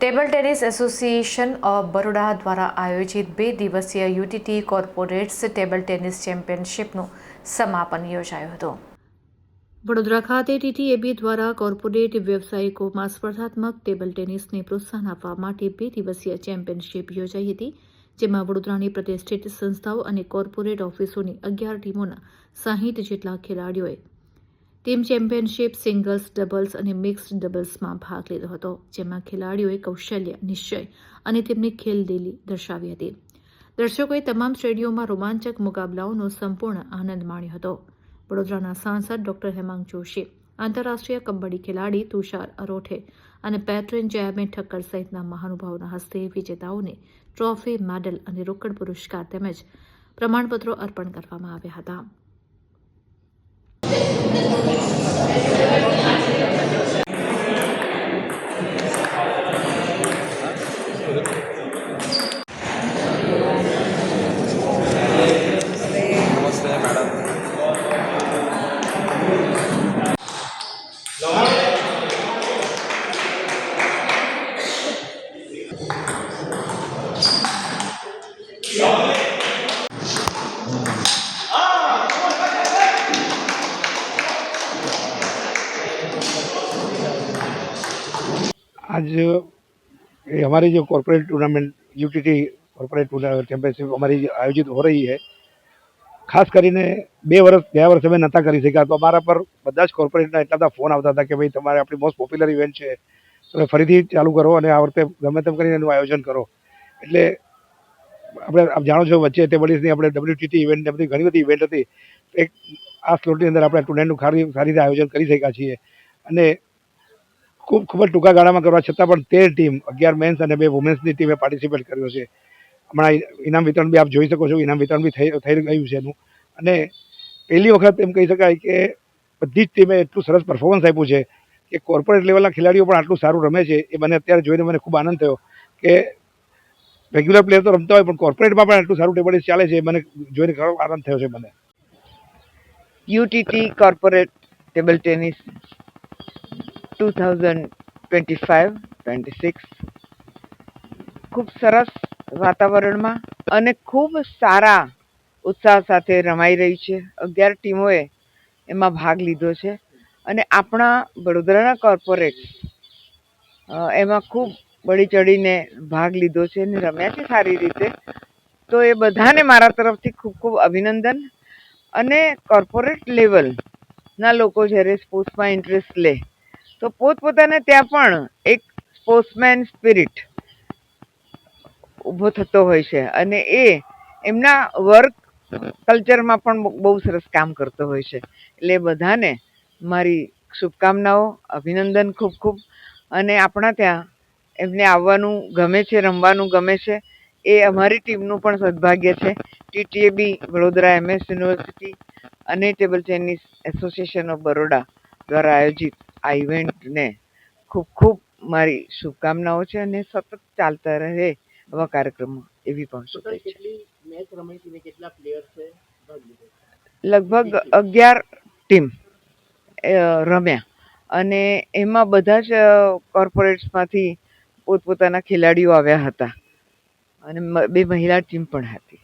Table tennis association of Baroda દ્વારા આયોજિત 2 દિવસીય યુટીટી કોર્પોરેટ્સ ટેબલ ટેનિસ ચેમ્પિયનશિપનું સમાપન યોજાયું હતું. વડોદરા ખાતે ટીટીએબી દ્વારા કોર્પોરેટ વ્યવસાયિકોમાં સ્પર્ધાત્મક ટેબલ ટેનિસને પ્રોત્સાહન આપવા માટે 2 દિવસીય ચેમ્પિયનશિપ યોજાઈ હતી, જેમાં વડોદરાની પ્રતિષ્ઠિત સંસ્થાઓ અને કોર્પોરેટ ઓફિસોની 11 ટીમોના 60 જેટલા ખેલાડીઓએ ટીમ ચેમ્પિયનશિપ સિંગલ્સ, ડબલ્સ અને મિક્સ્ડ ડબલ્સમાં ભાગ લીધો હતો, જેમાં ખેલાડીઓએ કૌશલ્ય, નિશ્ચય અને તેમની ખેલદિલી દર્શાવી હતી. દર્શકોએ તમામ શ્રેણીઓમાં રોમાંચક મુકાબલાઓનો સંપૂર્ણ આનંદ માણ્યો હતો. વડોદરાના સાંસદ ડોક્ટર હેમાંગ જોશી, આંતરરાષ્ટ્રીય કબડ્ડી ખેલાડી તુષાર અરોઠે અને પેટ્રોન જયાબેન ઠક્કર સહિતના મહાનુભાવોના હસ્તે વિજેતાઓને ટ્રોફી, મેડલ અને રોકડ પુરસ્કાર તેમજ પ્રમાણપત્રો અર્પણ કરવામાં આવ્યા હતા. आज हमारी जो corporate tournament UTT corporate championship हमारी आयोजित हो रही है, खास કરીને 2 વર્ષ અમે નહોતા કરી શક્યા, તો અમારા પર બધા જ કોર્પોરેટના એટલા બધા ફોન આવતા હતા કે ભાઈ તમારે આપણી મોસ્ટ પોપ્યુલર ઇવેન્ટ છે, તમે ફરીથી ચાલુ કરો અને આ વખતે ગમે તેમ કરીને એનું આયોજન કરો. એટલે આપણે આપ જાણો છો વચ્ચે ટેબલ ટેનિસની આપણે WTT ઇવેન્ટ બધી ઘણી બધી ઇવેન્ટ હતી. એક આ સ્લોટની અંદર આપણે ટુર્નામેન્ટનું સારી રીતે આયોજન કરી શક્યા છીએ અને ખૂબ જ ટૂંકા ગાળામાં કરવા છતાં પણ 13 ટીમ 11 મેન્સ અને 2 વુમેન્સની ટીમે પાર્ટિસિપેટ કર્યો છે. હમણાં ઇનામ વિતરણ બી આપ જોઈ શકો છો, ઇનામ વિતરણ બી થઈ ગયું છે એનું. અને પહેલી વખત એમ કહી શકાય કે બધી જ ટીમે એટલું સરસ પરફોર્મન્સ આપ્યું છે કે કોર્પોરેટ લેવલના ખેલાડીઓ પણ આટલું સારું રમે છે એ મને અત્યારે જોઈને મને ખૂબ આનંદ થયો કે રેગ્યુલર પ્લેયર તો રમતા હોય પણ કોર્પોરેટમાં પણ આટલું સારું ટેબલ ટેનિસ ચાલે છે, મને જોઈને ઘણો આનંદ થયો છે. મને યુટીટી કોર્પોરેટ ટેબલ ટેનિસ 2025-26 ખૂબ સરસ વાતાવરણમાં અને ખૂબ સારા ઉત્સાહ સાથે રમાઈ રહી છે. 11 ટીમોએ એમાં ભાગ લીધો છે અને આપણા વડોદરાના કોર્પોરેટ એમાં ખૂબ બળી ચડીને ભાગ લીધો છે અને રમ્યા છે સારી રીતે. તો એ બધાને મારા તરફથી ખૂબ ખૂબ અભિનંદન. અને કોર્પોરેટ લેવલના લોકો જ્યારે સ્પોર્ટ્સમાં ઇન્ટરેસ્ટ લે તો પોતપોતાને ત્યાં પણ એક સ્પોર્ટ્સમેન સ્પિરિટ ઊભો થતો હોય છે અને એ એમના વર્ક કલ્ચરમાં પણ બહુ સરસ કામ કરતો હોય છે. એટલે બધાને મારી શુભકામનાઓ, અભિનંદન ખૂબ ખૂબ. અને આપણા ત્યાં એમને આવવાનું ગમે છે, રમવાનું ગમે છે, એ અમારી ટીમનું પણ સદભાગ્ય છે. ટીટીએબી વડોદરા, MS યુનિવર્સિટી અને table tennis association of Baroda દ્વારા આયોજિત આ ઇવેન્ટને ખૂબ ખૂબ મારી શુભકામનાઓ છે અને સતત ચાલતા રહે આવા કાર્યક્રમો એવી પણ શુભેચ્છા. લગભગ 11 ટીમ રમ્યા અને એમાં બધા જ કોર્પોરેટ્સમાંથી પોતપોતાના ખેલાડીઓ આવ્યા હતા અને 2 મહિલા ટીમ પણ હતી.